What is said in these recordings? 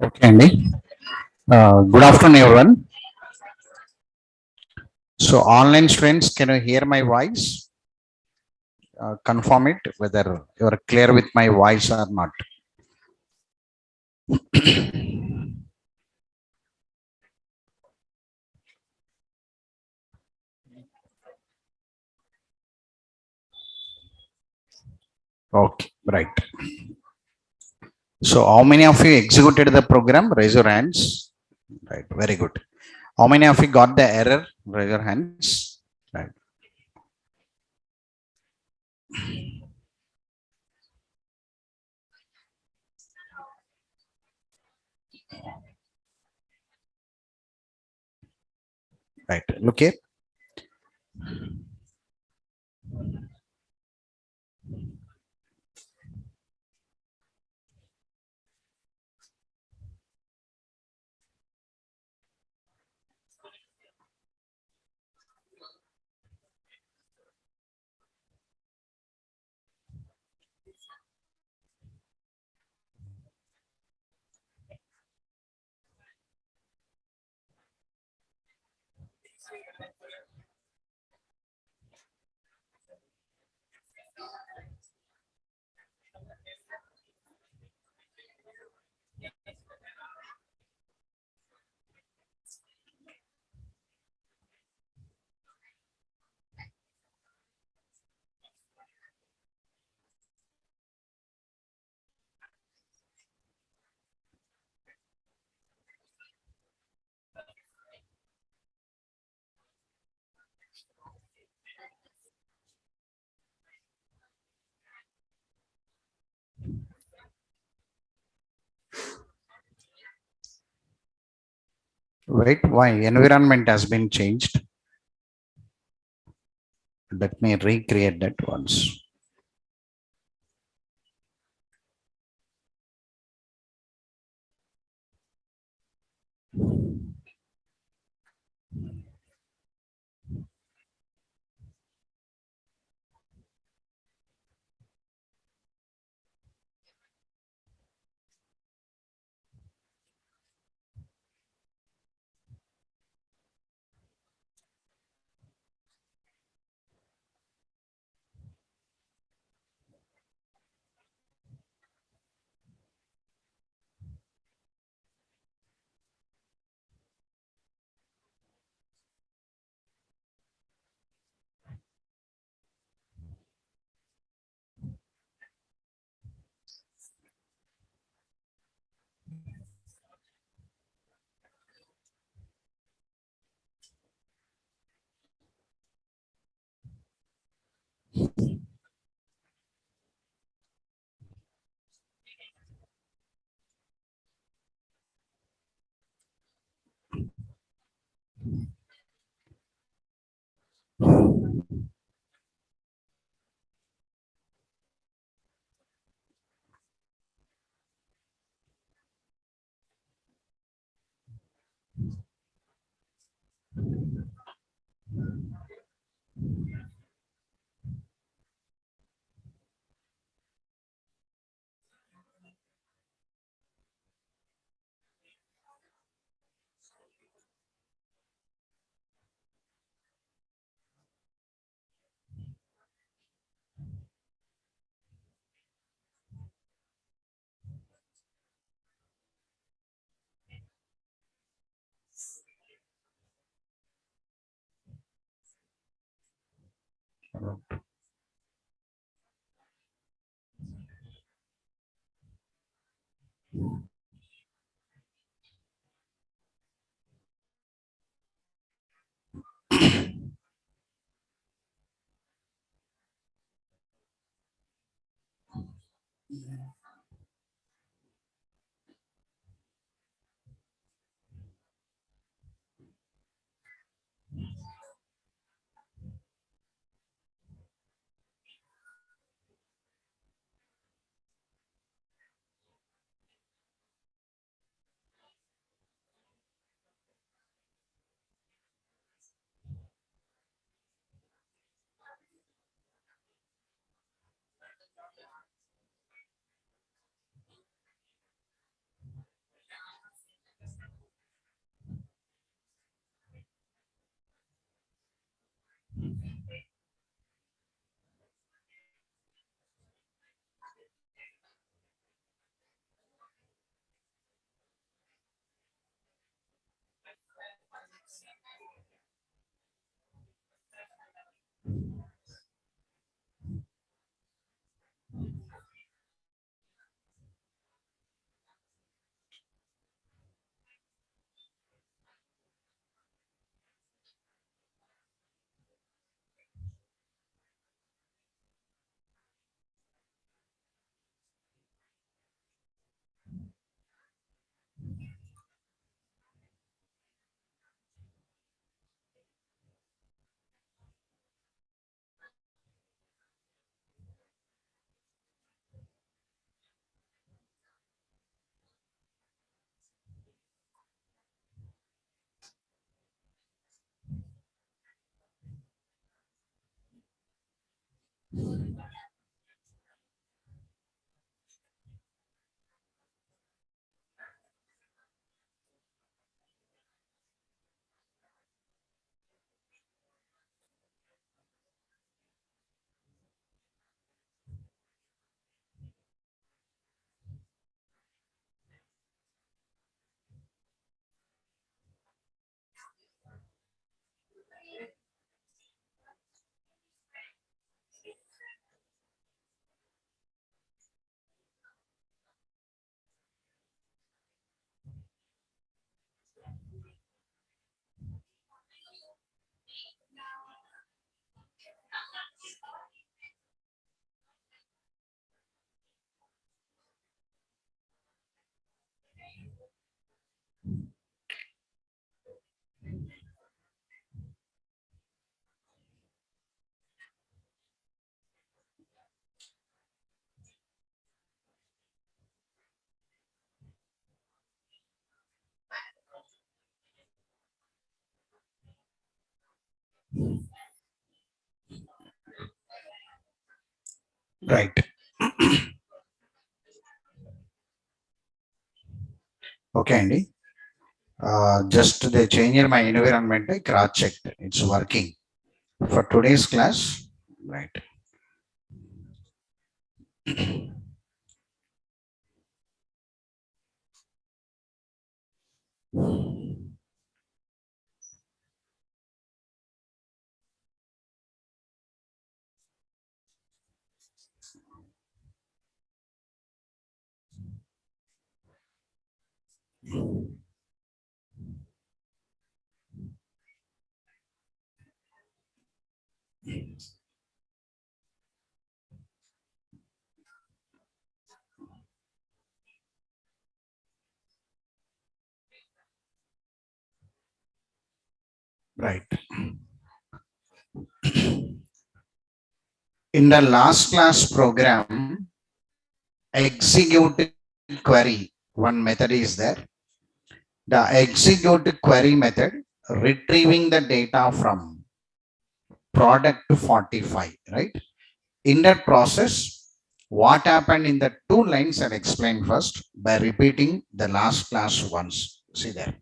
Okay, Andy. Good afternoon, everyone. So, online students, can you hear my voice? Confirm it whether you are clear with my voice or not. Okay, right. So, how many of you executed the program? Raise your hands. Right, very good. How many of you got the error? Raise your hands. Right. Right. Look here. Wait, why? Environment has been changed. Let me recreate that once. Right. Okay, Andy. Just they changed my environment. I cross checked. It's working for today's class. Right. Right. In the last class program, execute query, one method is there. The execute query method retrieving the data from product to 45, right? In that process, what happened in the two lines I'll explain first by repeating the last class once. See there.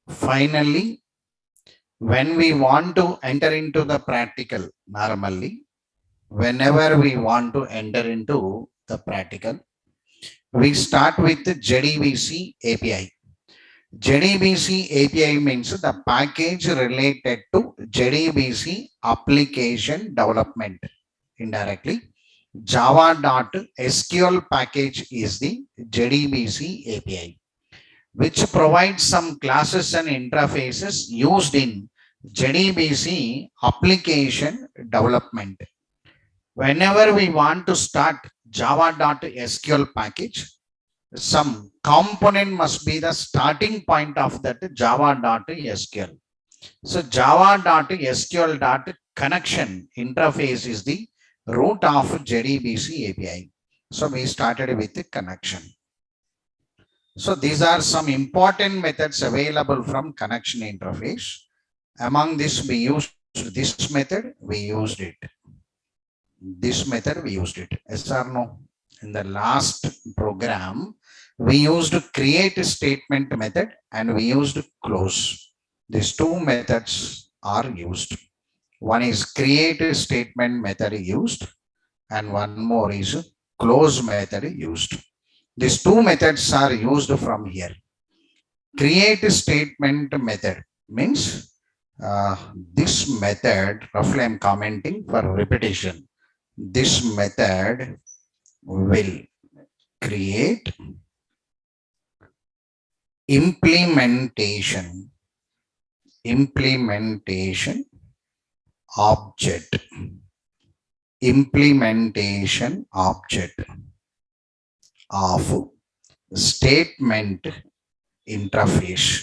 Finally, when we want to enter into the practical, normally, whenever we want to enter into the practical, we start with the JDBC API. JDBC API means the package related to JDBC application development indirectly. Java.SQL package is the JDBC API, which provides some classes and interfaces used in JDBC application development. Whenever we want to start Java.SQL package, some component must be the starting point of that Java.SQL. So Java.SQL connection interface is the root of JDBC API. So we started with the connection. So these are some important methods available from connection interface. Among this, we used this method, we used it. This method, we used it. Yes or no? In the last program, we used create statement method and we used close. These two methods are used. One is create statement method used and one more is close method used. These two methods are used from here. Create statement method means this method, roughly I'm commenting for repetition. This method will create implementation object of statement interface.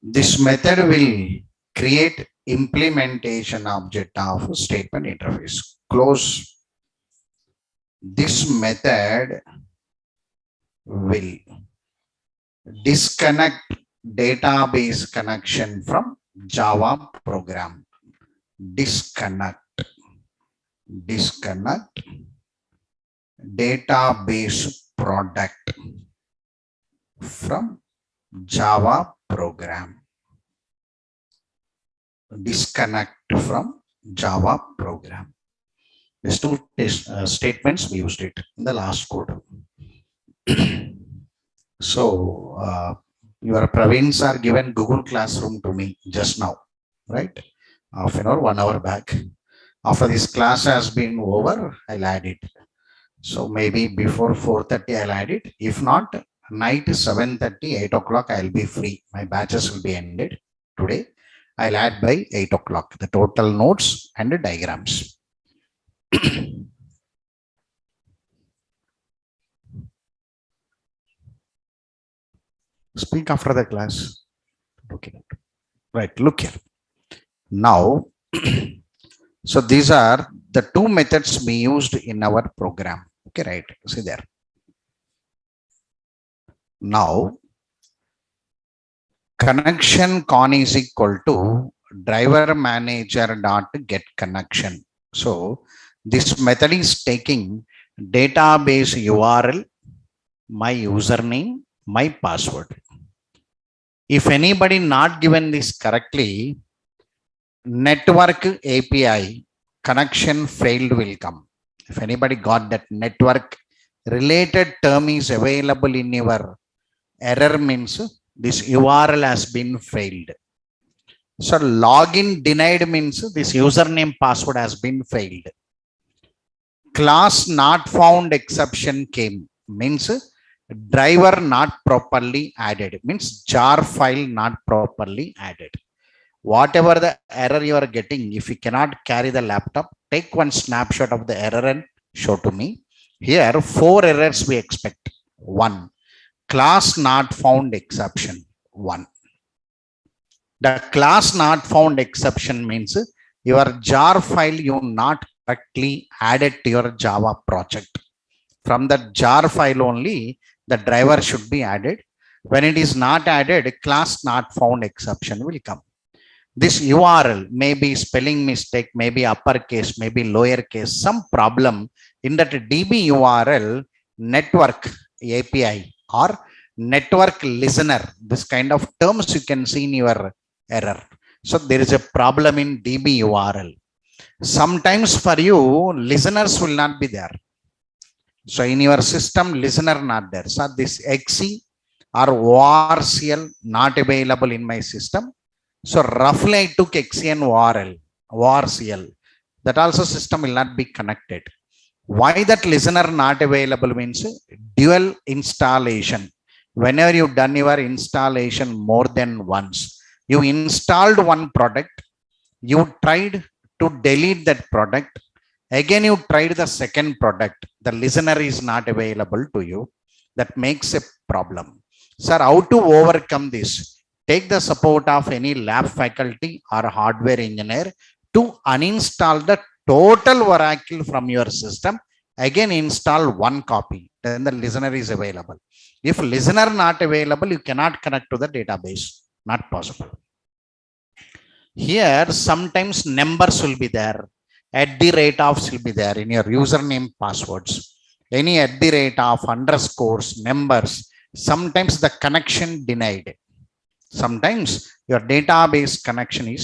This method will create implementation object of statement interface. Close. This method will disconnect database connection from Java program. Disconnect database product from Java program. Disconnect from Java program. These two statements we used it in the last code. So your Pravins are given Google Classroom to me just now, right? Half an hour, 1 hour back. After this class has been over, I'll add it. So maybe before 4:30 I'll add it. If not, night 7:30, 8 o'clock I'll be free. My batches will be ended today. I'll add by 8 o'clock the total notes and the diagrams. Speak after the class. Okay. Right, look here. Now, so these are the two methods we used in our program. Okay, right. See there. Now, connection con is equal to driver manager dot get connection. So this method is taking database URL, my username, my password. If anybody not given this correctly, network API connection failed will come. If anybody got that network related term is available in your error means this URL has been failed. So login denied means this username password has been failed. Class not found exception came means driver not properly added means jar file not properly added. Whatever the error you are getting, if you cannot carry the laptop, take one snapshot of the error and show to me. Here 4 errors we expect. 1, class not found exception. 1. The class not found exception means your jar file you not correctly added to your Java project. From the jar file only the driver should be added. When it is not added, class not found exception will come. This URL may be spelling mistake, maybe uppercase, maybe lowercase, some problem in that DB URL, network API or network listener. This kind of terms you can see in your error. So there is a problem in DB URL. Sometimes for you, listeners will not be there. So in your system, listener not there. So this XE or ORCL not available in my system. So roughly I took XE and ORCL. That also system will not be connected. Why that listener not available means dual installation. Whenever you've done your installation more than once, you installed one product, you tried to delete that product, again you tried the second product, the listener is not available to you. That makes a problem. Sir, how to overcome this? Take the support of any lab faculty or hardware engineer to uninstall the total Oracle from your system. Again, install one copy. Then the listener is available. If listener not available, you cannot connect to the database. Not possible. Here sometimes numbers will be there, at the rate of will be there in your username passwords, any at the rate of underscores numbers. Sometimes the connection denied, sometimes your database connection is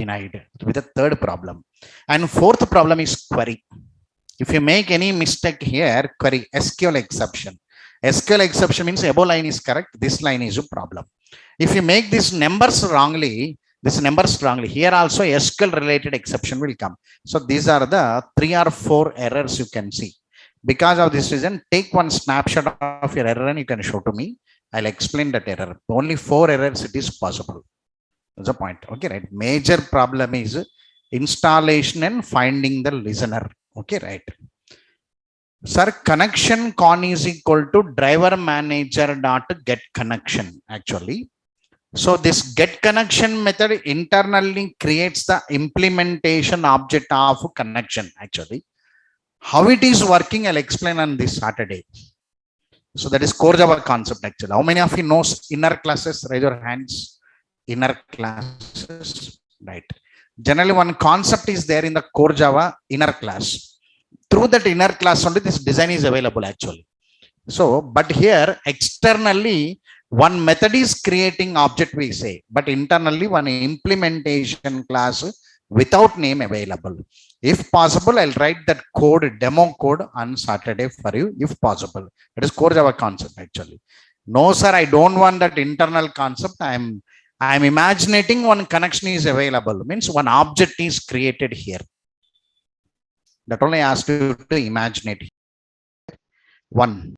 denied with a third problem. And fourth problem is query. If you make any mistake here, query SQL exception. SQL exception means above line is correct, this line is a problem. If you make these numbers wrongly, here also SQL related exception will come. So these are the 3 or 4 errors you can see. Because of this reason, take one snapshot of your error and you can show to me. I'll explain that error. Only 4 errors it is possible. That's the point. Okay, right. Major problem is installation and finding the listener. Okay, right. Sir, connection con is equal to driver manager dot get connection actually. So this get connection method internally creates the implementation object of connection actually. How it is working, I'll explain on this Saturday. So that is core Java concept actually. How many of you knows inner classes? Raise your hands. Inner classes, right? Generally one concept is there in the core Java inner class. Through that inner class only this design is available actually. So, but here externally one method is creating object we say, but internally one implementation class without name available. If possible, I'll write that code, demo code on Saturday for you, if possible. It is core Java concept actually. No, sir, I don't want that internal concept. I'm imagining one connection is available, means one object is created here. That only asked you to imagine it. One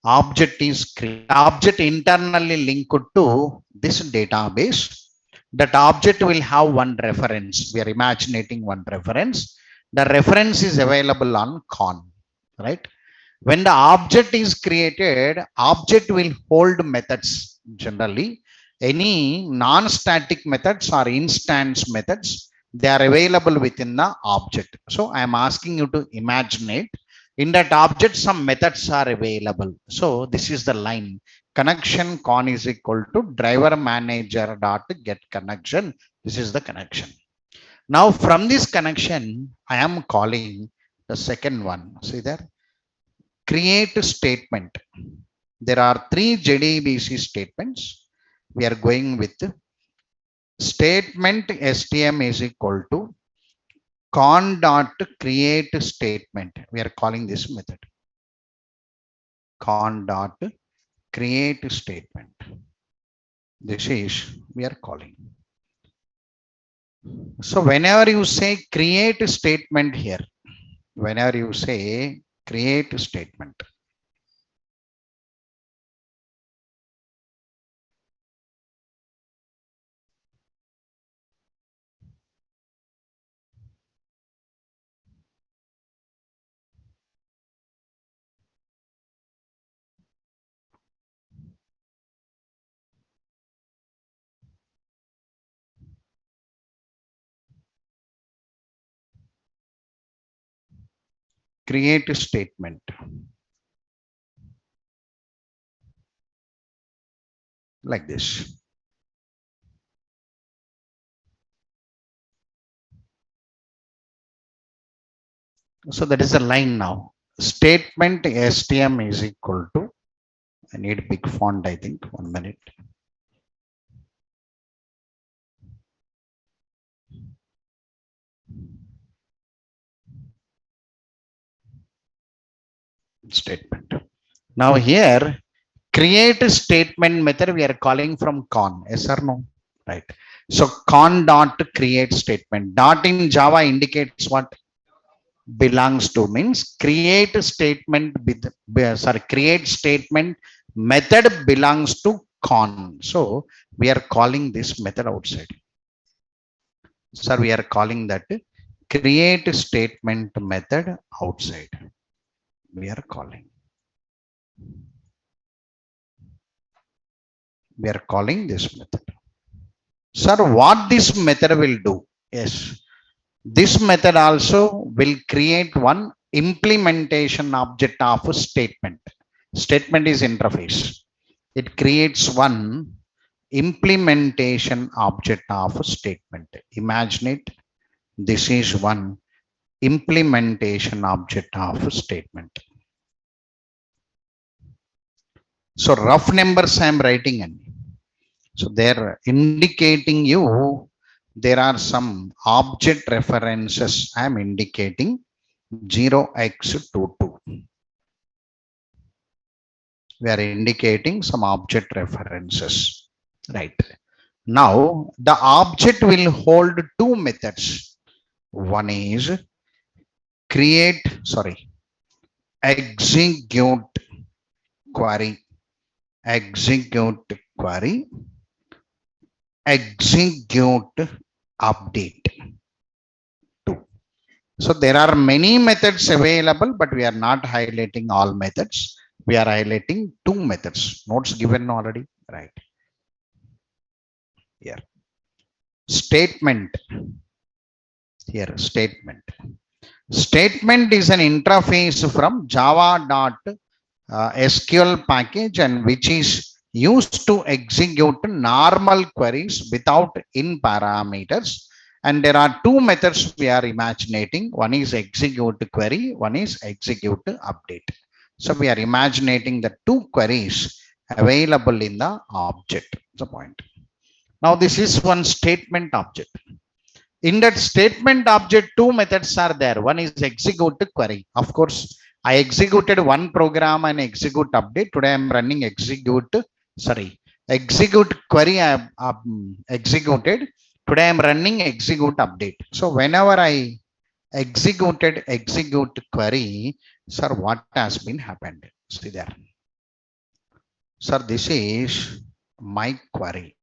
object is created, object internally linked to this database. That object will have one reference. We are imagining one reference. The reference is available on con, right? When the object is created, object will hold methods. Generally, any non-static methods or instance methods, they are available within the object. So I am asking you to imagine it. In that object, some methods are available. So this is the line. Connection con is equal to driver manager dot get connection. This is the connection. Now from this connection, I am calling the second one. See there? Create statement. There are 3 JDBC statements. We are going with statement STM is equal to con dot create statement. We are calling this method. Con dot create statement. This is we are calling. So whenever you say create statement here, whenever you say create statement, create statement like this. So that is the line now. Statement STM is equal to, I need big font, I think, 1 minute. Statement. Now here, create statement method we are calling from con. Yes or no? Right. So con dot create statement. Dot in Java indicates what? Belongs to, means create statement with, create statement method belongs to con. So we are calling this method outside. Sir, we are calling that create statement method outside. We are calling. We are calling this method. Sir, what this method will do? Yes. This method also will create one implementation object of a statement. Statement is interface. It creates one implementation object of a statement. Imagine it. This is one implementation object of a statement. So rough numbers I am writing in. So they're indicating you there are some object references I am indicating 0x22. We are indicating some object references. Right. Now the object will hold two methods. One is execute query, execute query, execute update. So there are many methods available, but we are not highlighting all methods. We are highlighting two methods. Notes given already, right? Here. Statement. Here, statement. Statement is an interface from Java.SQL package and which is used to execute normal queries without in parameters. And there are two methods we are imagining. One is execute query, one is execute update. So we are imagining the two queries available in the object. That's the point. Now this is one statement object. In that statement object, two methods are there. One is execute query. Of course, I executed one program and execute update. Today I'm running execute query I have executed. Today I'm running execute update. So whenever I executed execute query, sir, what has been happened? See there. Sir, this is my query.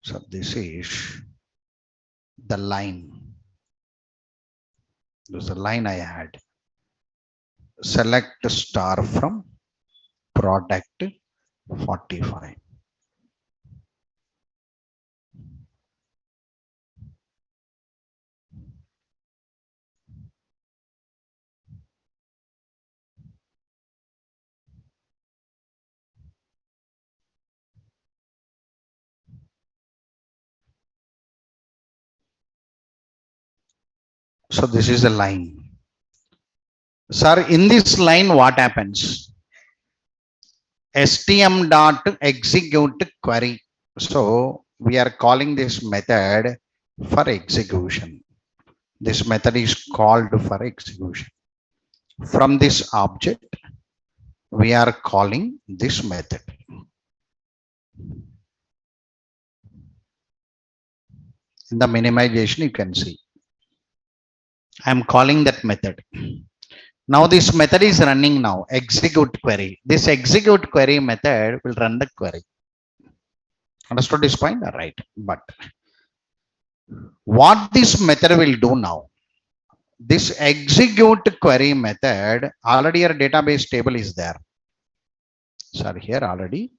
So this is the line. This is the line I had. Select star from product 45. So this is a line. Sir, in this line, what happens? stm dot execute query. So we are calling this method for execution. This method is called for execution. From this object, we are calling this method. In the minimization, you can see. I am calling that method. Now this method is running now, execute query. This execute query method will run the query. Understood this point? Right. But what this method will do now? This execute query method, already your database table is there. Sorry, here already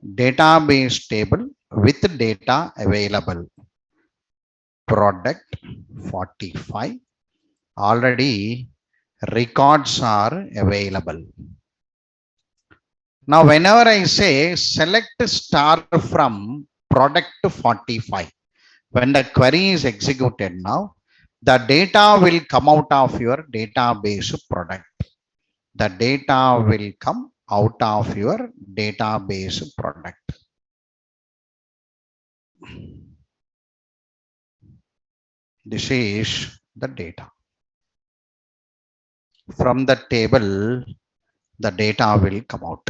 database table with data available. Product 45. Already records are available. Now, whenever I say select star from product 45, when the query is executed now, the data will come out of your database product. The data will come out of your database product. This is the data. From the table, the data will come out.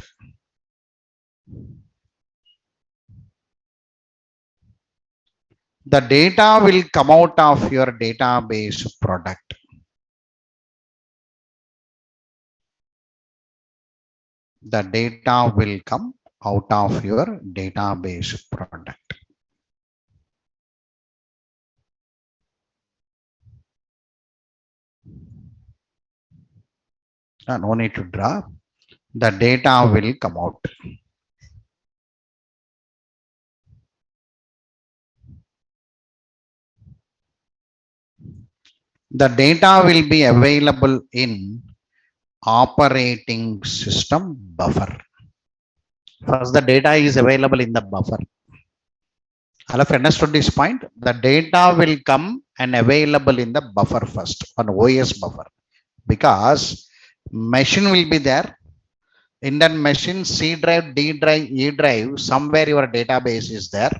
The data will come out of your database product. The data will come out of your database product. No need to draw. The data will come out. The data will be available in operating system buffer. First, the data is available in the buffer. All of you understood this point? The data will come and available in the buffer first, on OS buffer, because machine will be there. In that machine, C drive, D drive, E drive, somewhere your database is there.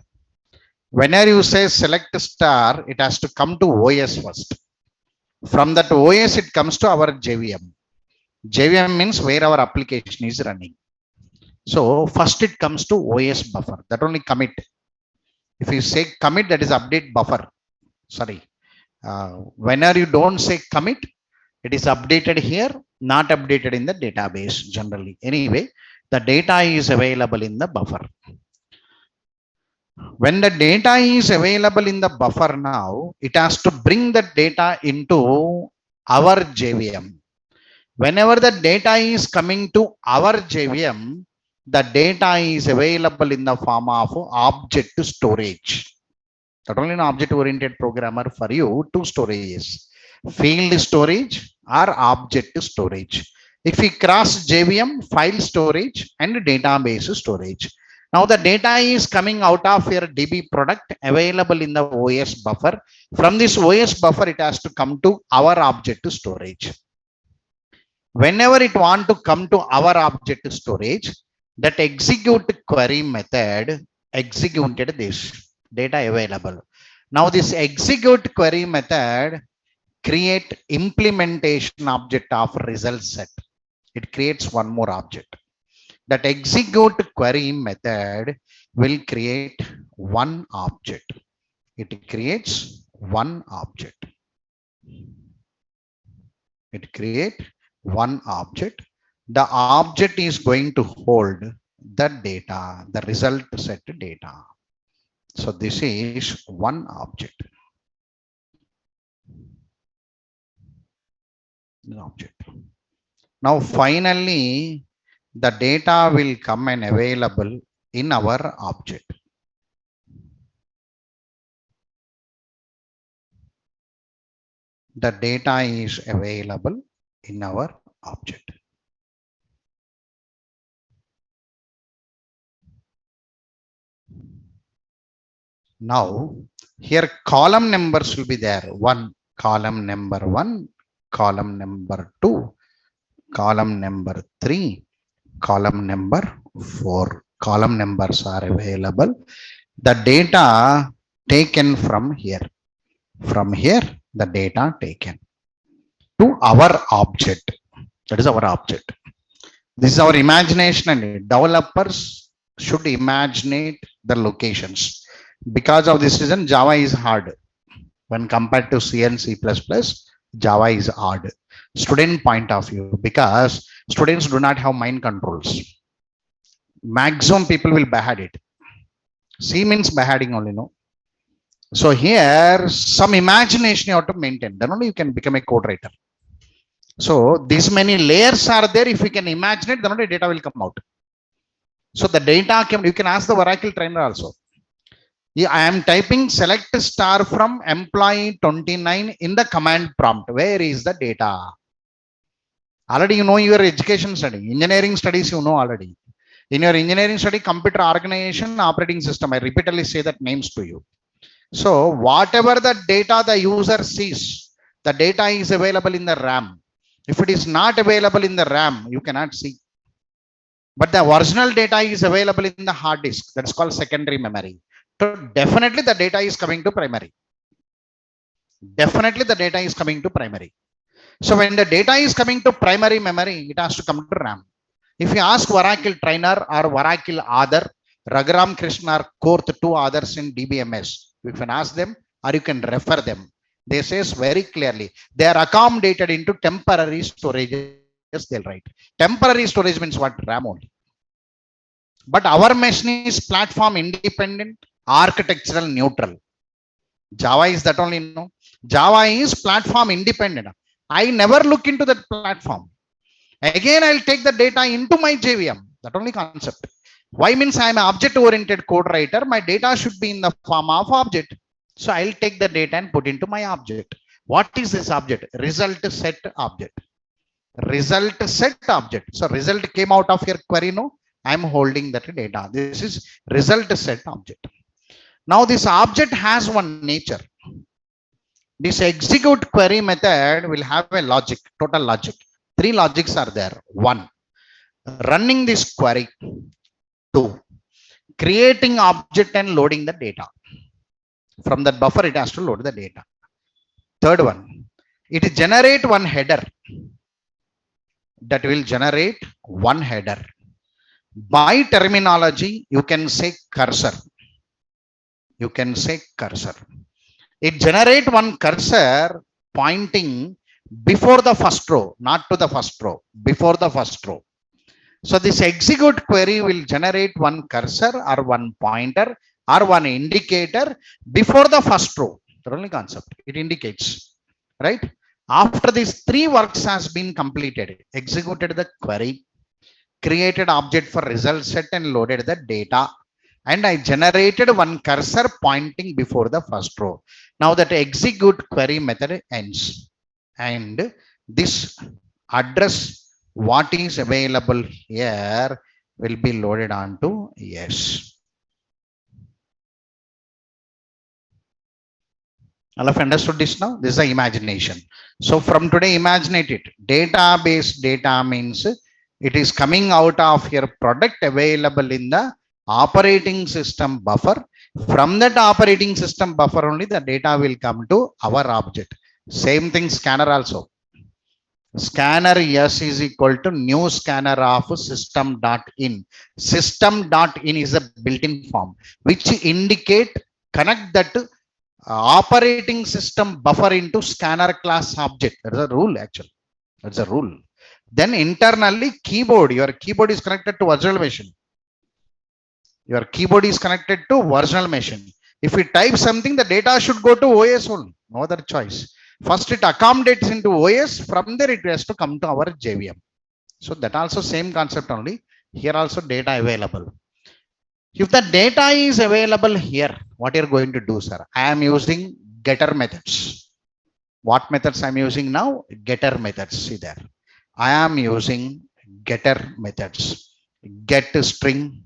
Whenever you say select star, it has to come to OS first. From that OS, it comes to our JVM. JVM means where our application is running. So first it comes to OS buffer. That only commit. If you say commit, that is update buffer. Sorry. Whenever you don't say commit, it is updated here, not updated in the database generally. Anyway, the data is available in the buffer. When the data is available in the buffer now, it has to bring the data into our JVM. Whenever the data is coming to our JVM, the data is available in the form of object storage. Not only an object-oriented programmer, for you, two storages: field storage or object storage. If we cross JVM, file storage and database storage. Now the data is coming out of your DB product available in the OS buffer. From this OS buffer, it has to come to our object storage. Whenever it want to come to our object storage, that execute query method executed this data available. Now this execute query method create implementation object of result set. It creates one more object. That execute query method will create one object. It creates one object. It create one object. The object is going to hold the data, the result set data. So this is one object. Now finally, the data will come and available in our object. The data is available in our object. Now here column numbers will be there. One, column number 1, column number 2, column number 3, column number 4. Column numbers are available. The data taken from here. From here, the data taken to our object. That is our object. This is our imagination, and developers should imagine the locations. Because of this reason, Java is hard. When compared to C and C++, Java is hard. Student point of view, because students do not have mind controls. Maximum people will behead it. C means beheading only, no? So here, some imagination you have to maintain. Then only you can become a code writer. So these many layers are there. If you can imagine it, then only data will come out. So the data can, you can ask the Oracle trainer also. I am typing select star from employee 29 in the command prompt. Where is the data? Already you know your education study, engineering studies you know already. In your engineering study, computer organization, operating system, I repeatedly say that names to you. So whatever the data the user sees, the data is available in the RAM. If it is not available in the RAM, you cannot see. But the original data is available in the hard disk. That's called secondary memory. So definitely the data is coming to primary. Definitely the data is coming to primary. So when the data is coming to primary memory, it has to come to RAM. If you ask Oracle trainer or Oracle other, Raghuram Krishna or Korth, two others in DBMS, you can ask them or you can refer them. They say very clearly, they are accommodated into temporary storage. Yes, they'll write. Temporary storage means what? RAM only. But our machine is platform independent, architectural neutral. Java is that only, no? Java is platform independent. I never look into that platform. Again, I'll take the data into my JVM. That only concept. Why means I am an object-oriented code writer. My data should be in the form of object. So I'll take the data and put into my object. What is this object? Result set object. result set object. So result came out of your query. No, I am holding that data. This is result set object. Now this object has one nature. This execute query method will have a logic, total logic. Three logics are there. One, running this query. Two, creating object and loading the data. From that buffer, it has to load the data. Third one, it generate one header. That will generate one header. By terminology, you can say cursor. You can say cursor. It generate one cursor pointing before the first row, not to the first row, before the first row. So this execute query will generate one cursor or one pointer or one indicator before the first row. The only concept it indicates, right? After these three works has been completed, executed the query, created object for result set and loaded the data, and I generated one cursor pointing before the first row. Now that execute query method ends, and this address what is available here will be loaded onto yes. All of understood this now? This is the imagination. So from today, imagine it. Database data means it is coming out of your product available in the operating system buffer. From that operating system buffer only the data will come to our object. Same thing scanner also. Scanner yes is equal to new scanner of system.in. System.in is a built-in form which indicate connect that operating system buffer into scanner class object. That's a rule actually. That's a rule. Then internally keyboard, your keyboard is connected to virtual machine. Your keyboard is connected to virtual machine. If we type something, the data should go to OS only. No other choice. First it accommodates into OS. From there it has to come to our JVM. So that also same concept only. Here also data available. If the data is available here, what you're going to do, sir? I am using getter methods. What methods I'm using now? Getter methods. See there. I am using getter methods. Get string,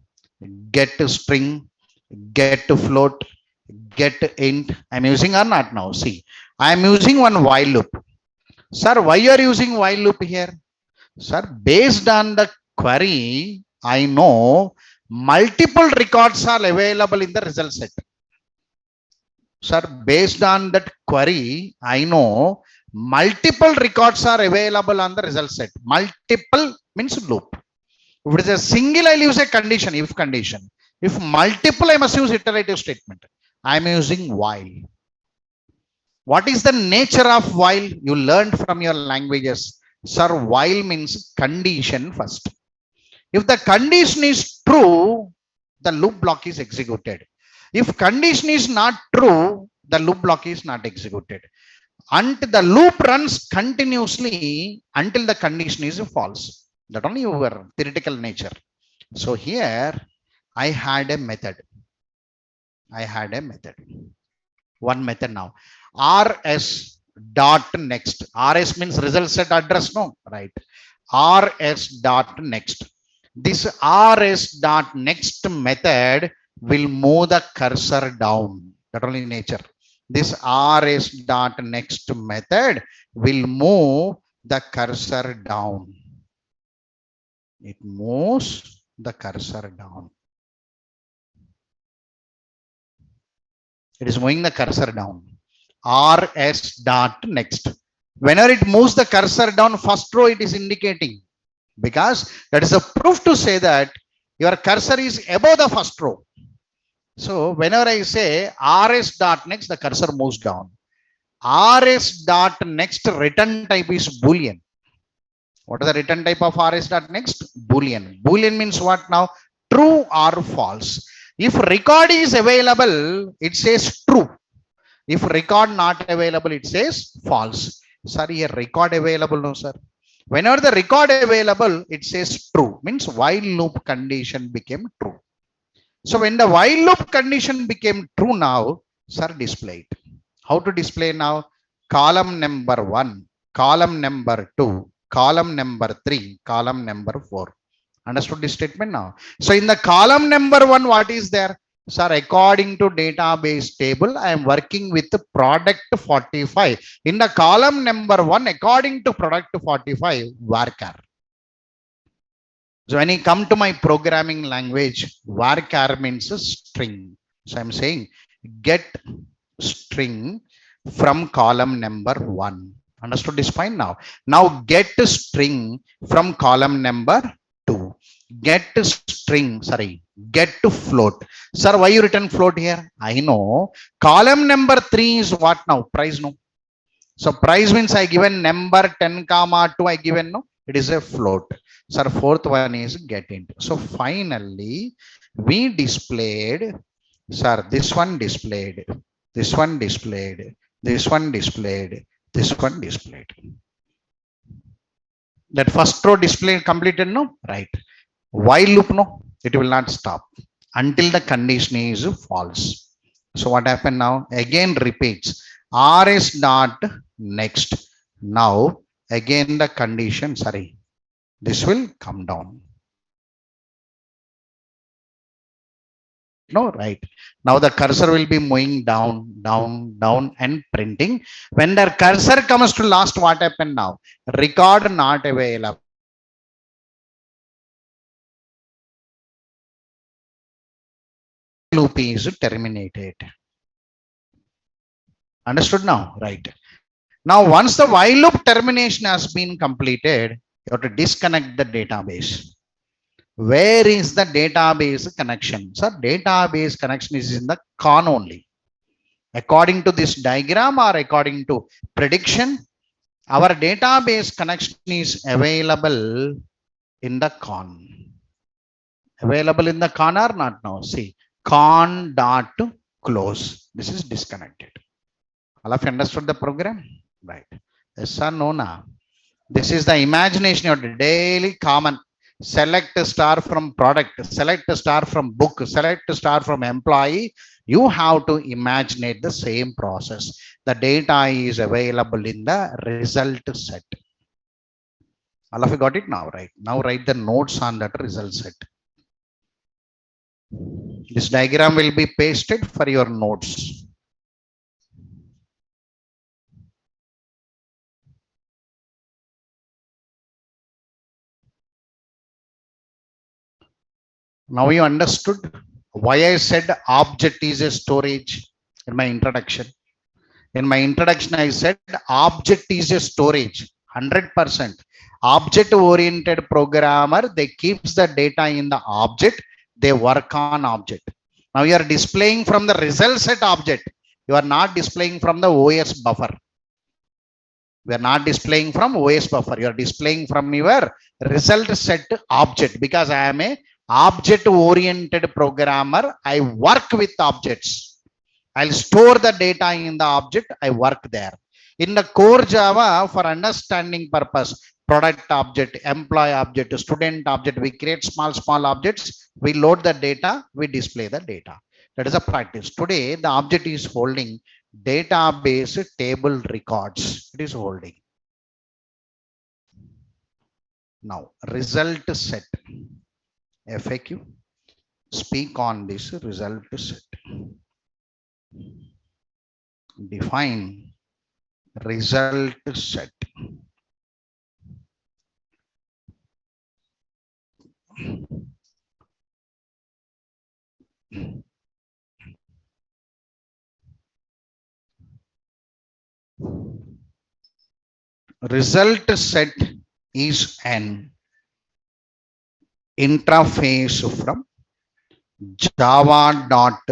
get string, get float, get int. I'm using or not now? See, I am using one while loop. Sir, why you are using while loop here? Sir, based on the query, I know multiple records are available in the result set. Sir, based on that query, I know multiple records are available on the result set. Multiple means loop. If it is a single, I'll use a condition, if condition. If multiple, I must use iterative statement. I am using while. What is the nature of while? You learned from your languages. Sir, while means condition first. If the condition is true, the loop block is executed. If condition is not true, the loop block is not executed. Until the loop runs continuously until the condition is false. That only your theoretical nature. So here I had a method. One method now. RS dot next. RS means result set address, no? Right. RS dot next. This RS dot next method will move the cursor down. That only nature. This RS dot next method will move the cursor down. It moves the cursor down. It is moving the cursor down. RS dot next. Whenever it moves the cursor down, first row it is indicating. Because that is a proof to say that your cursor is above the first row. So whenever I say RS dot next, the cursor moves down. RS dot next return type is Boolean. What is the return type of RS dot next? Boolean. Boolean means what now? True or false. If record is available, it says true. If record not available, it says false. Sorry, here record available, no sir. Whenever the record available, it says true. Means while loop condition became true. So when the while loop condition became true now, sir, display it. How to display now? Column number 1, column number 2, column number 3, column number 4. Understood this statement now? So in the column number 1, what is there? Sir, according to database table, I am working with the product 45. In the column number 1, according to product 45, varchar. So when you come to my programming language, varchar means a string. So I'm saying get string from column number 1. Understood this point now? Now get string from column number 2. Get string, get to float. Sir, why you written float here? I know. Column number 3 is what now? Price, no. So price means I given number 10 comma 2, I given no. It is a float. Sir, fourth one is get into. So finally, we displayed, sir, this one displayed, this one displayed, this one displayed, this one displayed. That first row displayed completed, no? Right. While loop, no? It will not stop until the condition is false. So what happened now? Again repeats. RS dot next. Now again the condition, this will come down. No, right. Now the cursor will be moving down, down, down and printing. When the cursor comes to last, what happened now? Record not available. Loop is terminated. Understood now? Right. Now, once the while loop termination has been completed, you have to disconnect the database. Where is the database connection? So database connection is in the con only. According to this diagram or according to prediction, our database connection is available in the con. Available in the con or not now? See, con dot close. This is disconnected. All of you understood the program? Right. Yes or no now? This is the imagination of the daily common. Select a star from product, select a star from book, select a star from employee. You have to imagine the same process. The data is available in the result set. All of you got it now, right? Now write the notes on that result set. This diagram will be pasted for your notes. Now you understood why I said object is a storage in my introduction. In my introduction, I said object is a storage, 100%. Object-oriented programmer, they keeps the data in the object, they work on object. Now you are displaying from the result set object. You are not displaying from the OS buffer. We are not displaying from OS buffer. You are displaying from your result set object because I am a object-oriented programmer. I work with objects. I'll store the data in the object. I work there. In the core Java, for understanding purpose, product object, employee object, student object, we create small objects. We load the data. We display the data. That is a practice. Today, the object is holding database table records. It is holding. Now, result set. FAQ. Speak on this result set. Define result set. Result set is an interface from java.sql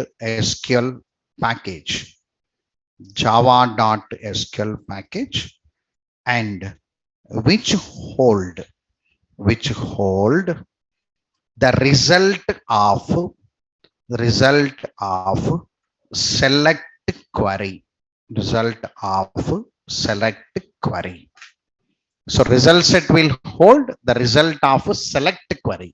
package. Java.sql package and which hold the result of select query. Result of select query. So result set will hold the result of select query.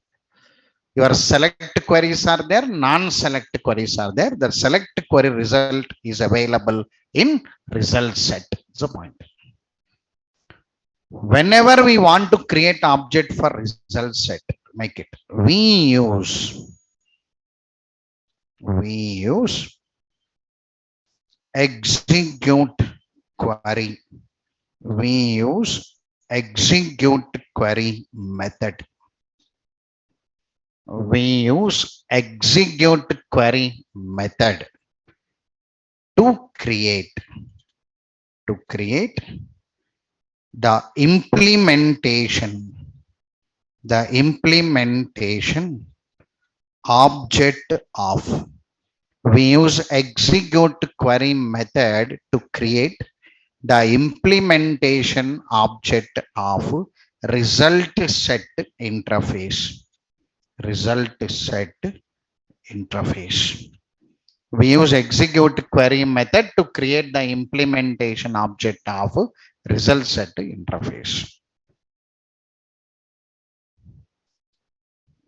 Your select queries are there, non-select queries are there. The select query result is available in result set. That's the point. Whenever we want to create object for result set, make it. We use execute query. We use execute query method. We use execute query method to create the implementation object of. We use execute query method to create the implementation object of result set interface. Result set interface. We use execute query method to create the implementation object of result set interface.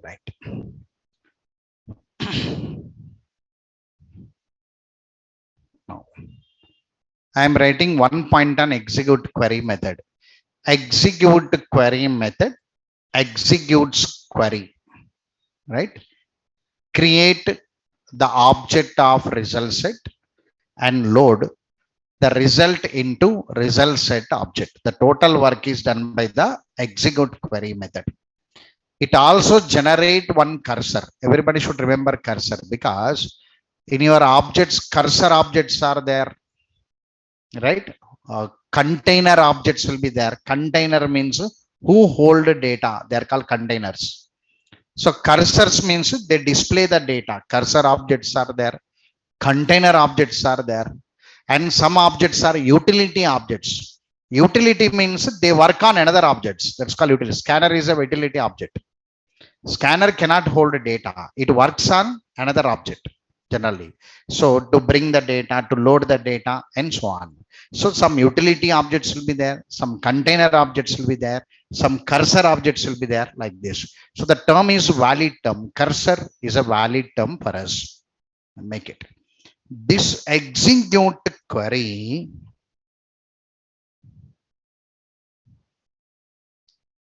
Right. Now, I am writing one point on execute query method. Execute query method executes query, right? Create the object of result set and load the result into result set object. The total work is done by the execute query method. It also generate one cursor. Everybody should remember cursor, because in your objects, cursor objects are there, right? Container objects will be there. Container means who hold data. They are called containers. So cursors means they display the data. Cursor objects are there. Container objects are there. And some objects are utility objects. Utility means they work on another objects. That's called utility. Scanner is a utility object. Scanner cannot hold data. It works on another object generally. So to bring the data, to load the data, and so on. So some utility objects will be there. Some container objects will be there. Some cursor objects will be there, like this. So the term is valid term. Cursor is a valid term for us. Make it. This execute query,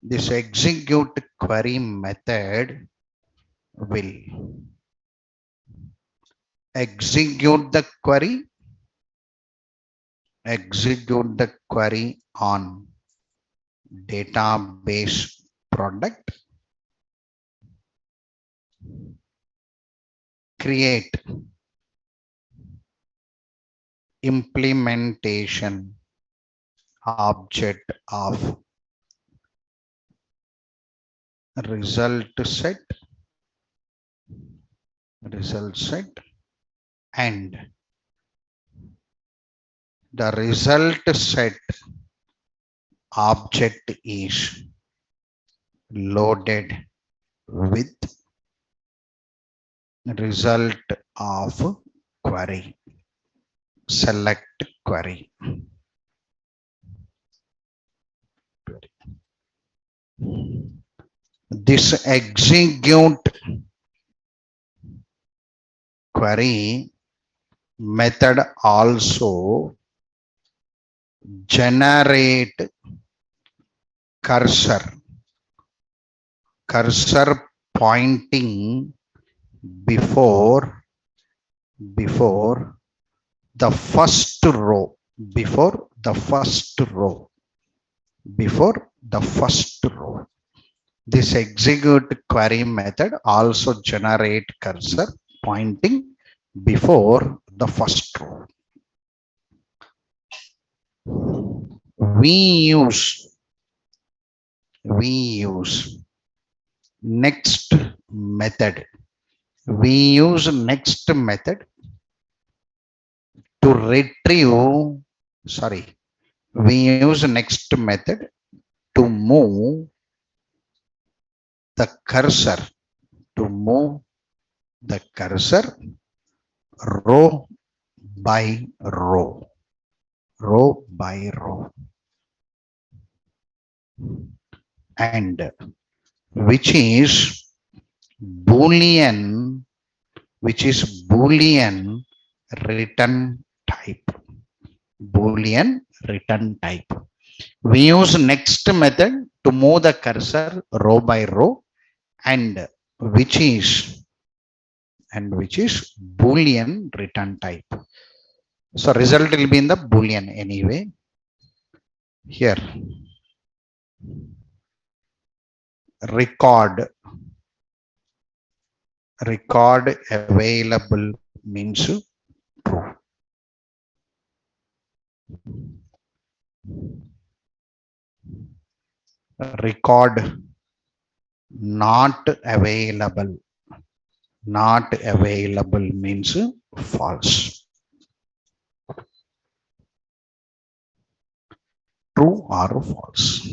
this execute query method will execute the query on database product, create implementation object of result set, and the result set object is loaded with result of query. Select query. This execute query method also generate cursor pointing before the first row, This execute query method also generate cursor pointing before the first row. We use next method. We use next method to retrieve, we use next method to move the cursor, row by row, and which is Boolean return type. We use next method to move the cursor row by row, and which is Boolean return type. So result will be in the Boolean anyway. Here, record available means true. Record not available means false. True or false.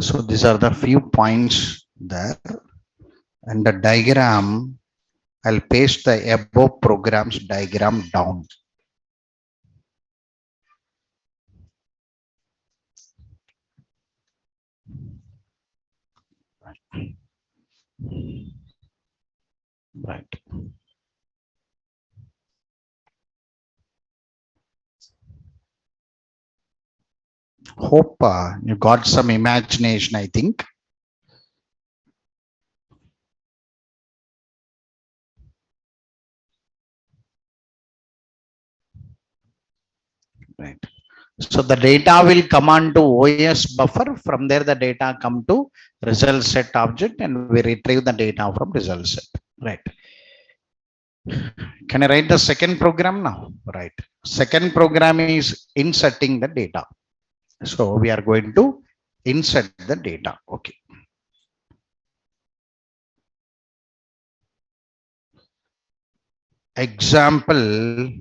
So these are the few points there, and the diagram, I'll paste the above programs diagram down. Right. Hope you got some imagination, I think. Right. So the data will come on to OS buffer. From there, the data come to result set object, and we retrieve the data from result set. Right. Can I write the second program now? Right. Second program is inserting the data. So we are going to insert the data. Okay. Example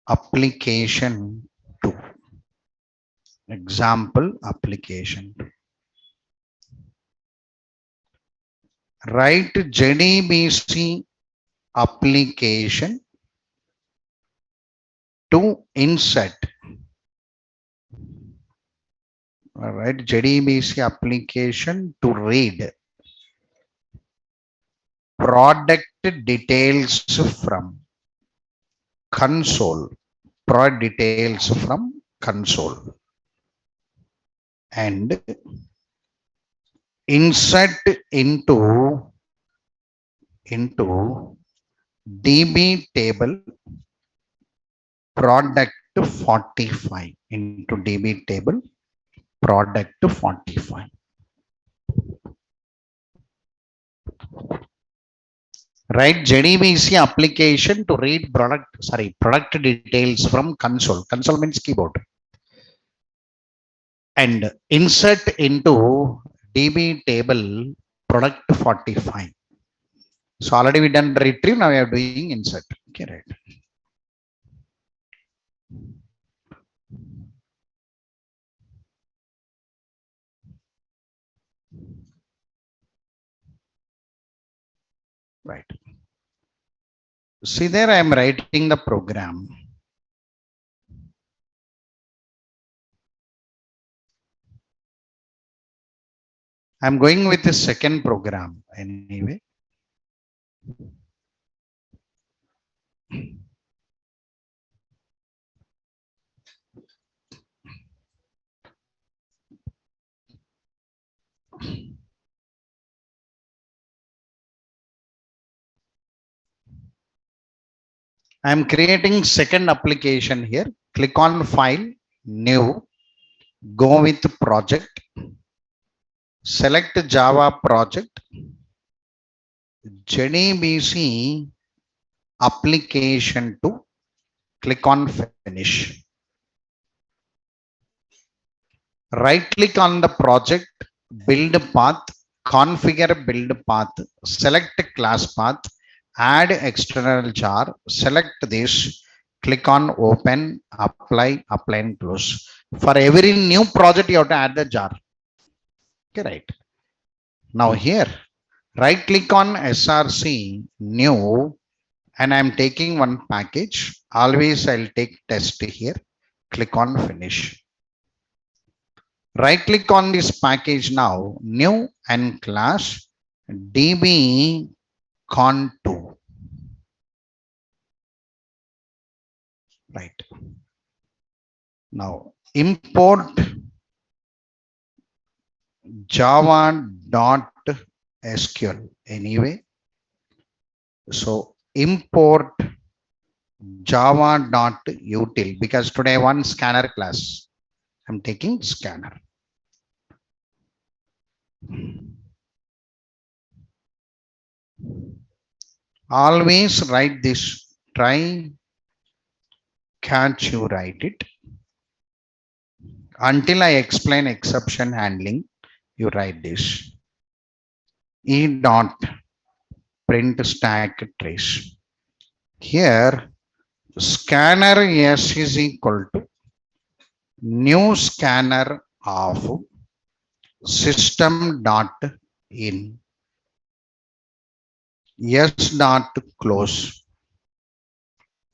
application 2. Example application 2. Write JDBC application to insert. All right, JDBC application to read product details from console. Product details from console, and insert into DB table product 45 into DB table product 45. Write JDBC application to read product details from console. Console means keyboard. And insert into DB table product 45. So already we done retrieve. Now we are doing insert. Okay, right. Right. See there, I am writing the program. I'm going with the second program anyway. I'm creating second application here. Click on file, new, go with project, select Java project, JDBC application to, click on finish. Right click on the project, build path, configure build path, select class path, add external jar, select this, click on open, apply and close. For every new project, you have to add the jar. Okay, right. Now here, right click on SRC, new, and I'm taking one package. Always I'll take test here. Click on finish. Right click on this package now, new and class db con2. right? Now import java.sql anyway. So import java.util, because today one scanner class, I'm taking scanner. Always write this, try, can't you write it? Until I explain exception handling, you write this. E dot print stack trace. Here, scanner S is equal to new scanner of system dot in S dot close.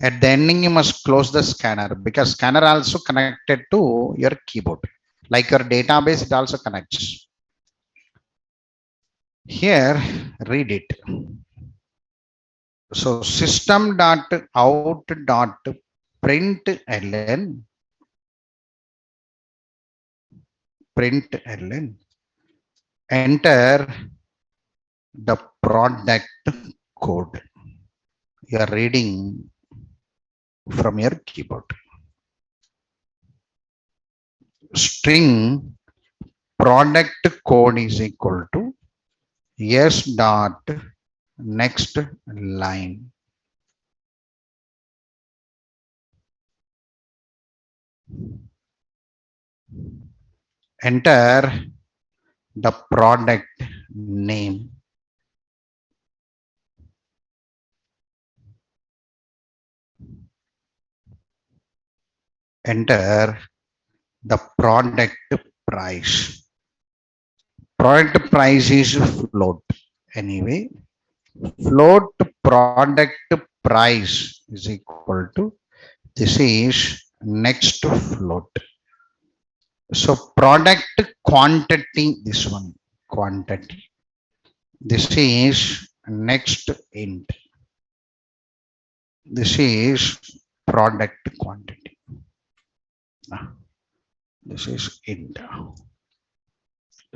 At the ending, you must close the scanner, because scanner also connected to your keyboard. Like your database, it also connects. Here, read it. So system dot out dot println enter the product code. You are reading from your keyboard. String product code is equal to s dot next line. Enter the product name. Enter the product price. Product price is float. Anyway, float product price is equal to, this is next float. So product quantity, this one quantity. This is next int. This is product quantity. This is int.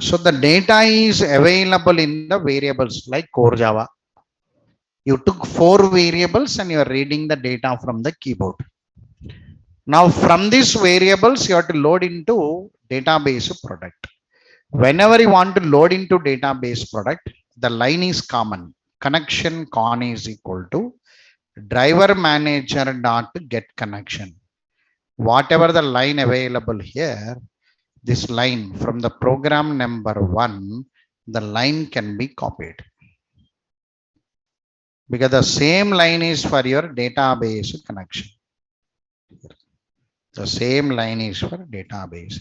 So the data is available in the variables like core Java. You took 4 variables and you are reading the data from the keyboard. Now from these variables, you have to load into database product. Whenever you want to load into database product, the line is common. Connection con is equal to driver manager dot get connection. Whatever the line available here, this line from the program number 1, the line can be copied, because the same line is for your database connection. The same line is for database.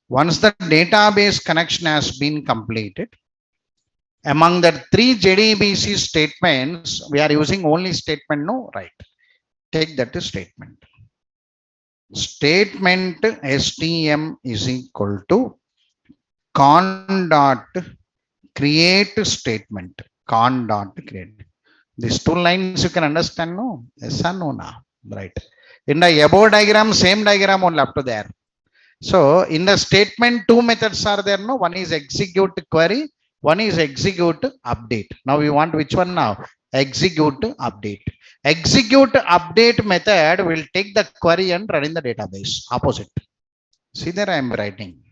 Once the database connection has been completed, among the 3 JDBC statements, we are using only statement no, right? Take that statement. Statement stm is equal to con dot create statement. Con dot create. These 2 lines you can understand, no? Yes or no? Now, right? In the above diagram, same diagram only up to there. So in the statement, 2 methods are there. No, one is execute query, one is execute update. Now we want which one now? Execute update. Execute update method will take the query and run in the database. Opposite. See there I am writing.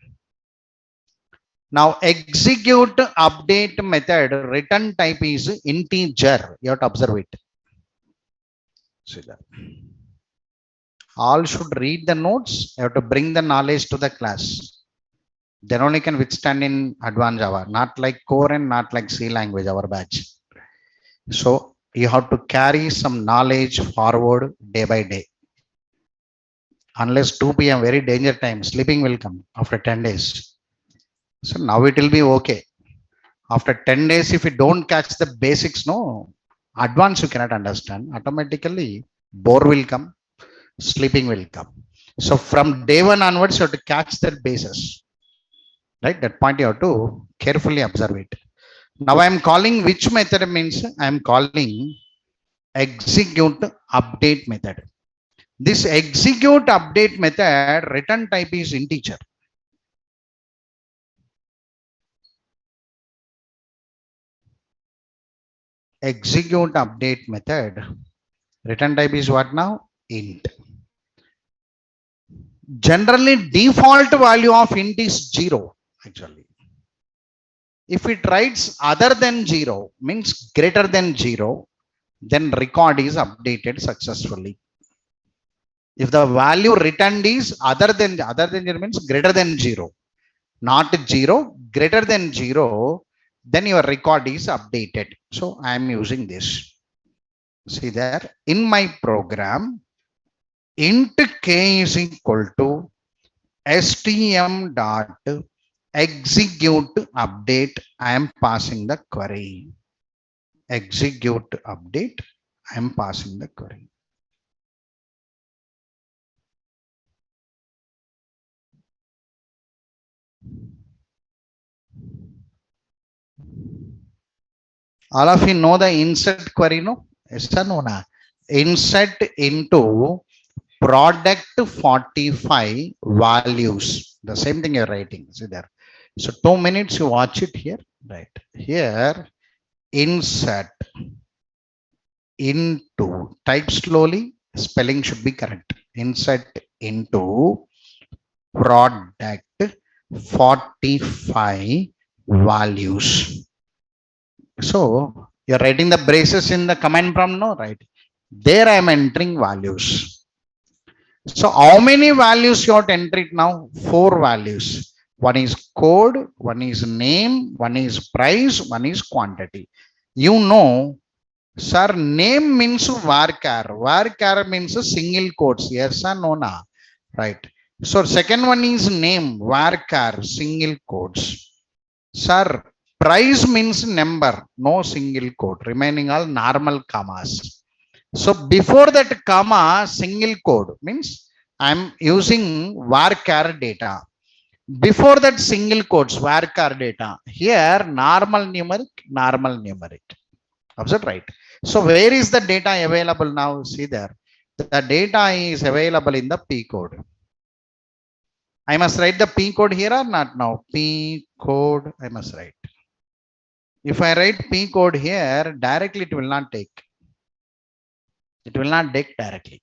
Now execute update method return type is integer. You have to observe it. See that. All should read the notes. You have to bring the knowledge to the class. Then only can withstand in AdvJava, not like core and not like C language, our batch. So you have to carry some knowledge forward day by day. Unless 2 p.m. very danger time, sleeping will come after 10 days. So now it will be okay. After 10 days, if you don't catch the basics, no, advance you cannot understand. Automatically, bore will come, sleeping will come. So from day 1 onwards, you have to catch that basis. Right? That point you have to carefully observe it. Now I am calling which method means I am calling execute update method. This execute update method return type is integer. Execute update method return type is what now? Int. Generally default value of int is 0 actually. If it writes other than 0 means greater than 0, then record is updated successfully. If the value returned is other than 0 means greater than 0, not 0, greater than 0, then your record is updated. So I am using this. See there in my program, int k is equal to stm dot execute update. I am passing the query. Execute update. I am passing the query. All of you know the insert query, no? Yes or no? Na? Insert into product 45 values. The same thing you're writing. See there. So 2 minutes you watch it here. Right. Here, insert into, type slowly, spelling should be correct. Insert into product 45 values. So you're writing the braces in the command prompt, no? Right. There I am entering values. So how many values you have to enter it now? 4 values. One is code, one is name, one is price, one is quantity. You know, sir, name means varchar. Varchar means a single quotes. Yes or no? Na? Right. So second one is name, varchar, single quotes. Sir, price means number, no single quote. Remaining all normal commas. So before that comma, single quote means I'm using varchar data. Before that single quotes, varchar data. Here normal numeric. Observe, right? So where is the data available now? See there. The data is available in the P code. I must write the P code here or not now? P code I must write. If I write P code here, directly it will not take. It will not take directly.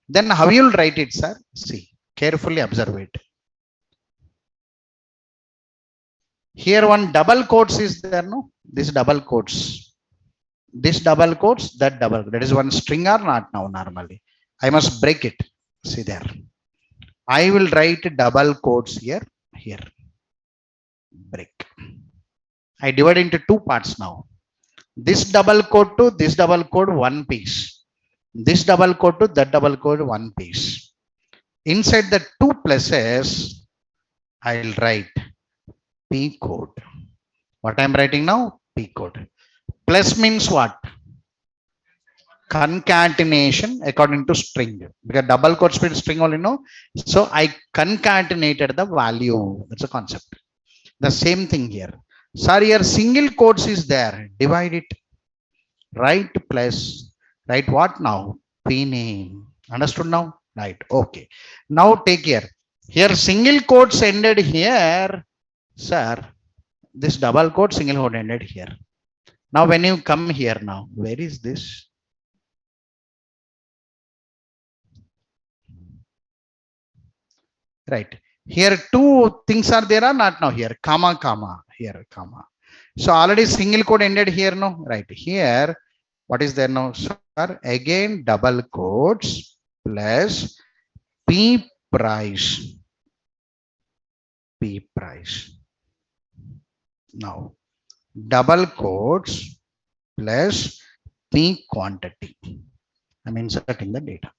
Then how you will write it, sir? See, carefully observe it. Here one double quotes is there, no? This double quotes. This double quotes, that double. That is one string or not now normally. I must break it. See there. I will write double quotes here. Break. I divide into 2 parts now. This double quote to this double quote, one piece. This double quote to that double quote, one piece. Inside the 2 places, I'll write P code. What I'm writing now? P code. Plus means what? Concatenation according to string. Because double quotes means string only, no? So I concatenated the value. That's a concept. The same thing here. Sorry, here single quotes is there. Divide it. Write plus. Write what now? P name. Understood now? Right. Okay. Now take care. Here single quotes ended here. Sir, this double quote single quote ended here. Now when you come here now, where is this? Right. Here 2 things are there or not now here? Comma, comma. Here, comma. So already single quote ended here, no? Right. Here, what is there now? Sir, again double quotes plus P price. P price. Now, double quotes plus P quantity. I'm inserting the data.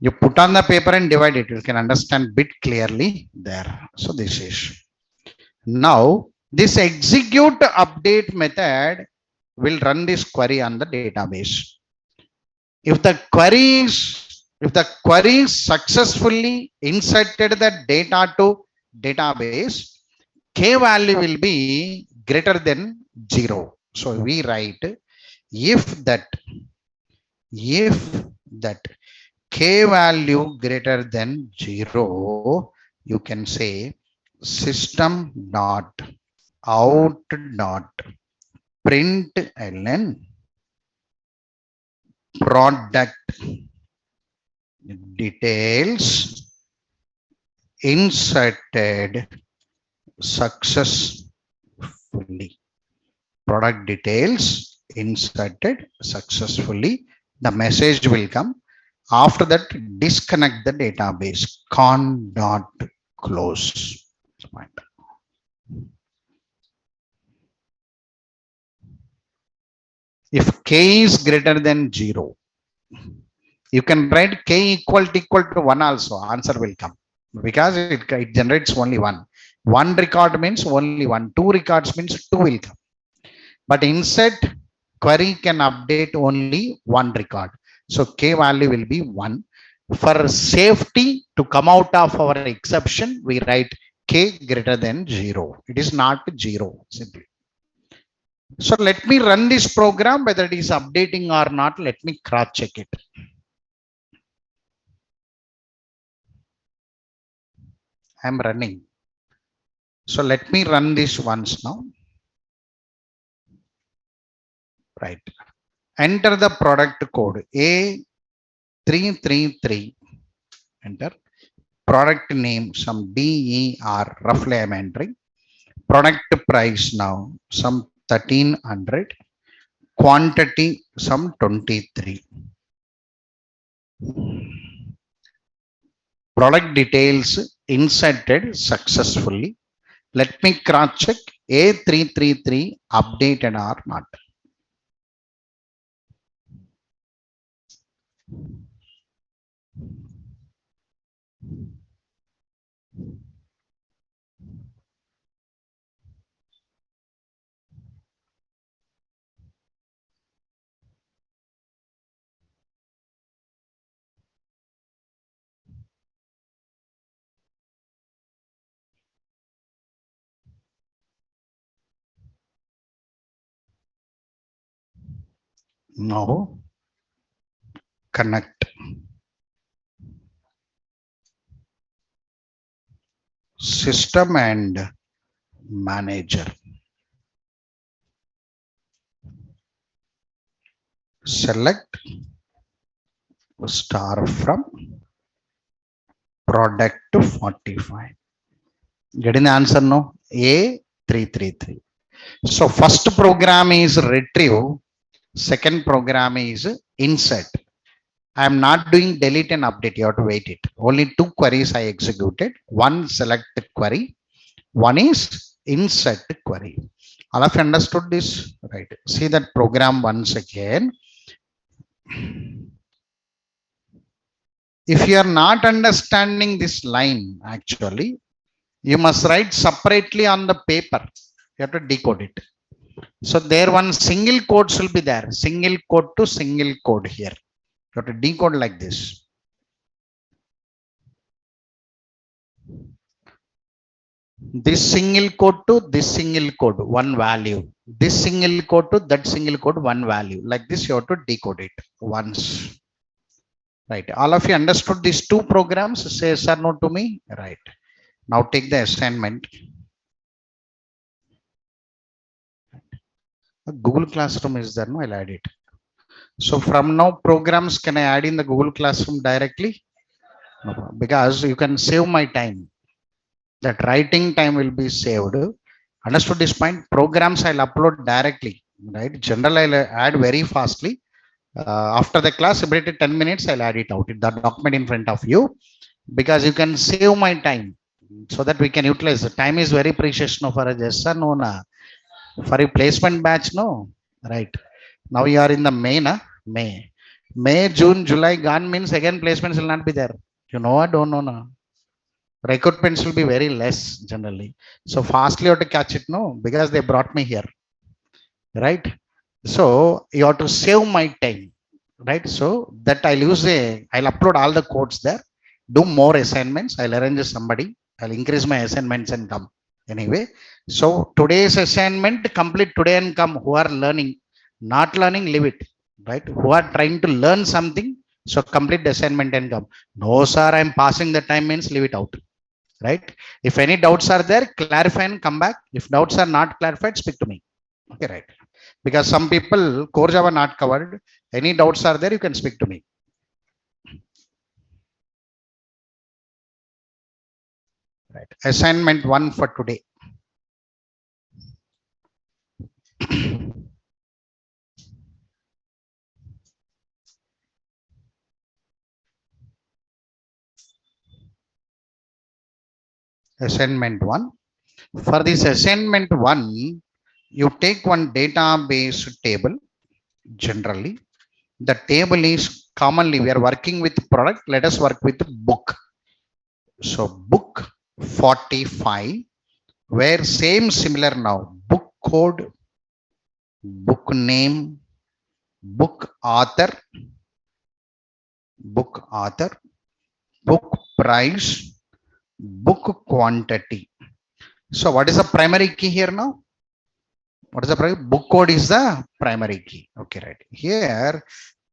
You put on the paper and divide it. You can understand bit clearly there. So this is. Now, this execute update method will run this query on the database. If the query successfully inserted the data to database, K value will be greater than 0. So we write If that k value greater than 0, you can say system dot out dot println product details inserted successfully. Product details inserted successfully. The message will come. After that, disconnect the database. Con dot close. If k is greater than 0, you can write k equal to 1 also. Answer will come because it generates only one. One record means only one. Two records means two will come. But insert query can update only one record. So k value will be 1. For safety to come out of our exception, we write k greater than 0. It is not 0 simply. So let me run this program, whether it is updating or not. Let me cross check it. I am running. So let me run this once now. Right. Enter the product code A333. Enter. Product name, some DER, roughly I'm entering. Product price now, some 1300. Quantity, some 23. Product details inserted successfully. Let me cross check A333 updated or not. No. Connect. System and manager. Select star from product to 45. Getting the answer no? A333. So first program is retrieve. Second program is insert. I am not doing delete and update. You have to wait it. Only two queries I executed. One select query. One is insert query. All of you understood this? Right. See that program once again. If you are not understanding this line, actually, you must write separately on the paper. You have to decode it. So there one single quotes will be there. Single quote to single code here. You have to decode like this. This single code to this single code, one value. This single code to that single code, one value. Like this, you have to decode it once. Right. All of you understood these two programs? Say yes or no to me. Right. Now take the assignment. Google Classroom is there. No, I'll add it. So from now, programs can I add in the Google Classroom directly? No, because you can save my time. That writing time will be saved. Understood this point? Programs I'll upload directly. Right. General I'll add very fastly. After the class, about 10 minutes, I'll add it out in the document in front of you, because you can save my time so that we can utilize the time is very precious. No, for a yes or no, na. For a placement batch, no. Right. Now you are in the May, na? May, June, July gone means again placements will not be there. You know, I don't know, na. Recruitments will be very less generally. So fastly you have to catch it, no, because they brought me here. Right. So you have to save my time, right? So that I'll upload all the codes there, do more assignments. I'll arrange somebody, I'll increase my assignments and come anyway. So today's assignment complete today and come who are learning. Not learning, leave it. Right? Who are trying to learn something, so complete the assignment and come. No, sir, I'm passing the time means leave it out. Right? If any doubts are there, clarify and come back. If doubts are not clarified, speak to me. Okay, right? Because some people core Java not covered. Any doubts are there, you can speak to me. Right. Assignment 1 for today. Assignment 1. For this assignment 1, you take one database table. Generally, the table is commonly, we are working with product. Let us work with book. So book 45, where same similar now. Book code, book name, book author, book price, book quantity. So what is the primary key here now? What is the primary? Book code is the primary key. Okay, right. Here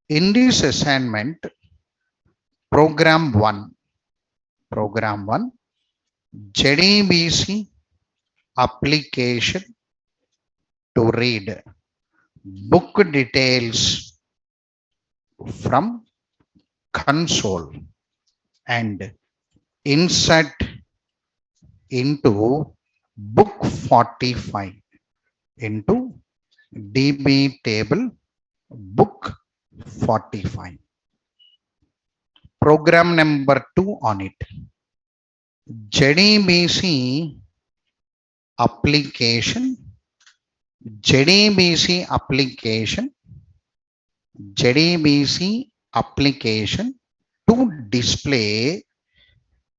in this assignment, program 1, JDBC application to read book details from console and insert into book 45 into DB table book 45. Program number 2 on it. JDBC application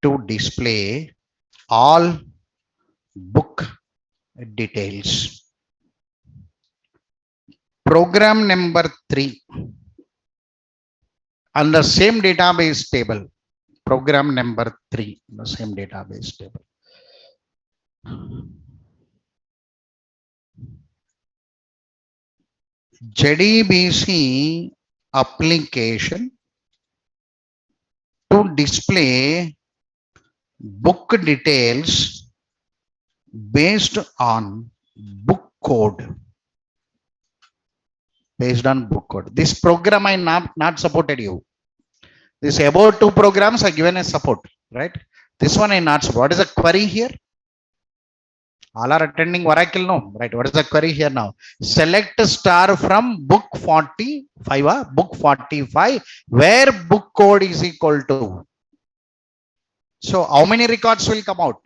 to display all book details. Program number 3 on the same database table. Program number 3, the same database table. JDBC application to display book details based on book code. This program I not supported you. This about 2 programs are given as support, right? This one I not support. What is the query here? All are attending Oracle, no, right? What is the query here now? Select star from book 45, book 45, where book code is equal to. So how many records will come out?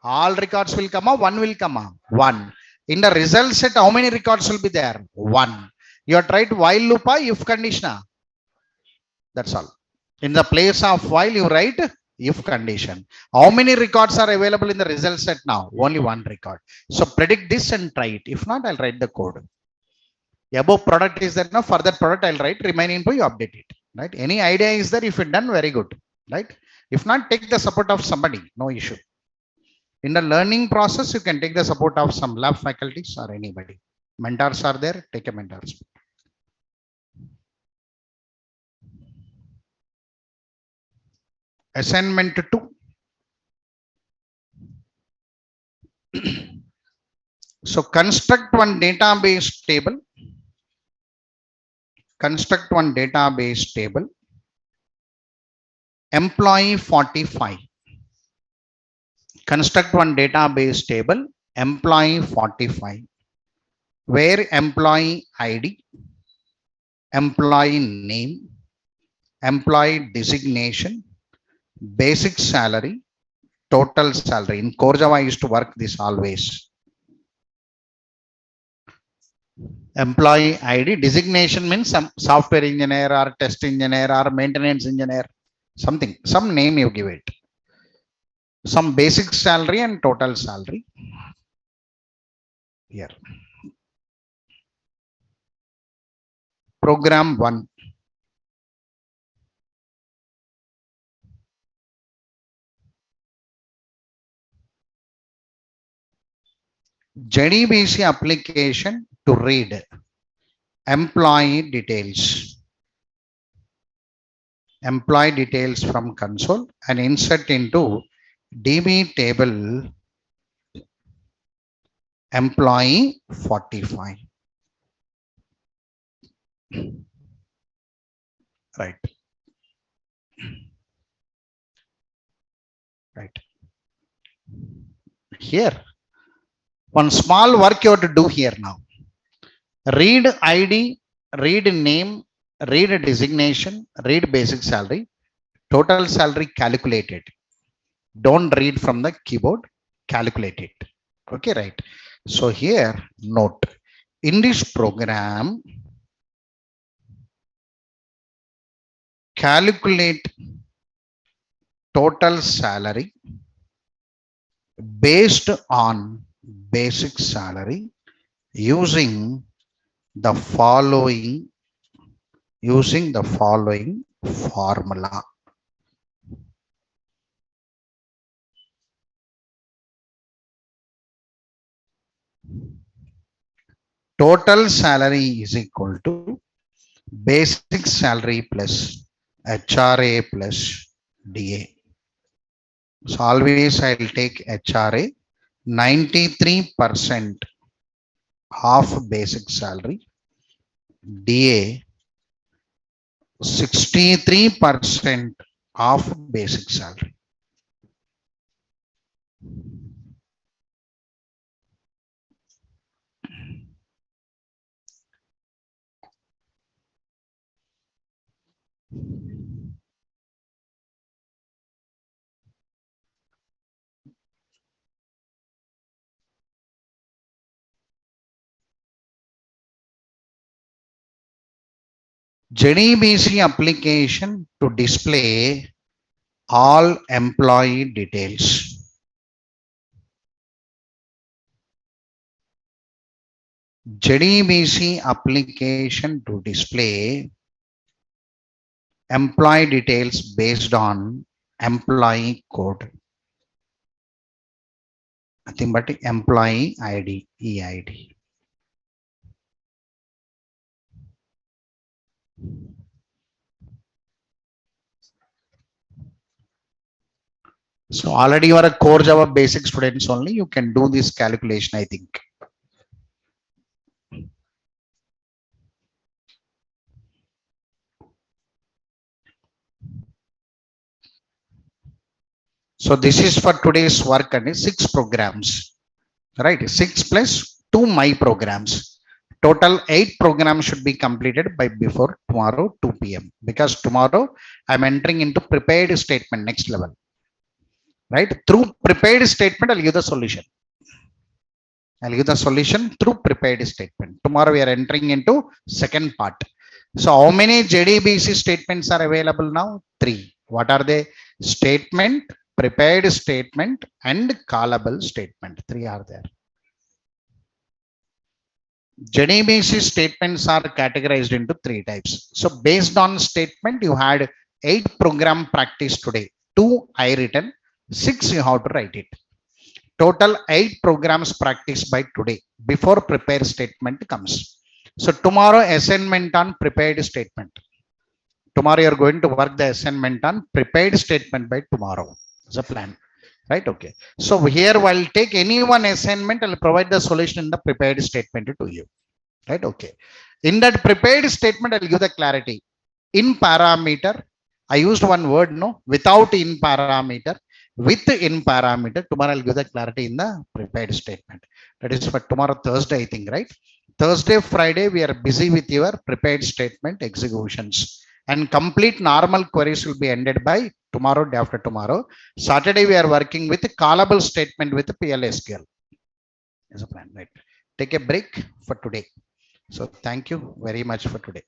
All records will come out, one will come out, one. In the result set, how many records will be there? One. You have tried while loop, if condition. That's all. In the place of while, you write if condition. How many records are available in the result set now? Only one record. So predict this and try it. If not, I'll write the code. Above product is there now. For that product, I'll write. Remaining info, you update it. Right? Any idea is there? If it's done, very good. Right? If not, take the support of somebody. No issue. In the learning process, you can take the support of some lab faculties or anybody. Mentors are there. Take a mentors. Assignment 2. So construct one database table. Employee 45. Construct one database table. Employee 45. Where employee ID, employee name, employee designation, basic salary, total salary. In core Java, I used to work this always. Employee ID, designation means some software engineer or test engineer or maintenance engineer, something, some name you give it. Some basic salary and total salary here. Program 1. JDBC application to read employee details from console and insert into DB table employee 45. Right. Here, one small work you have to do here now. Read ID, read name, read designation, read basic salary, total salary calculated. Don't read from the keyboard, calculate it. Okay, right. So here, note, in this program, calculate total salary based on basic salary using the following formula. Total salary is equal to basic salary plus HRA plus DA. So always I'll take HRA 93% of basic salary, DA 63% of basic salary. JDBC application to display all employee details. JDBC application to display employee details based on employee code. Nothing but employee ID, EID. So already you are a core Java basic students only. You can do this calculation, I think. So this is for today's work and 6 programs, right? 6 plus 2 my programs. Total 8 programs should be completed by before tomorrow 2 p.m. because tomorrow I'm entering into prepared statement next level, right? Through prepared statement, I'll give the solution. Through prepared statement. Tomorrow we are entering into second part. So how many JDBC statements are available now? 3. What are they? Statement, prepared statement, and callable statement. 3 are there. JDBC statements are categorized into 3 types. So based on statement, you had 8 program practice today. 2 I written, 6 you have to write it. Total 8 programs practice by today before prepared statement comes. So tomorrow assignment on prepared statement. Tomorrow you are going to work the assignment on prepared statement by tomorrow. It's a plan, right? Okay. So here while take any one assignment, I'll provide the solution in the prepared statement to you, right? Okay. In that prepared statement, I'll give the clarity. In parameter, I used one word, no, without in parameter. With in parameter, tomorrow I'll give the clarity in the prepared statement. That is for tomorrow, Thursday, I think, right? Thursday, Friday, we are busy with your prepared statement executions. And complete normal queries will be ended by tomorrow, day after tomorrow. Saturday, we are working with a callable statement with PLSQL. As a plan, right? Take a break for today. So thank you very much for today.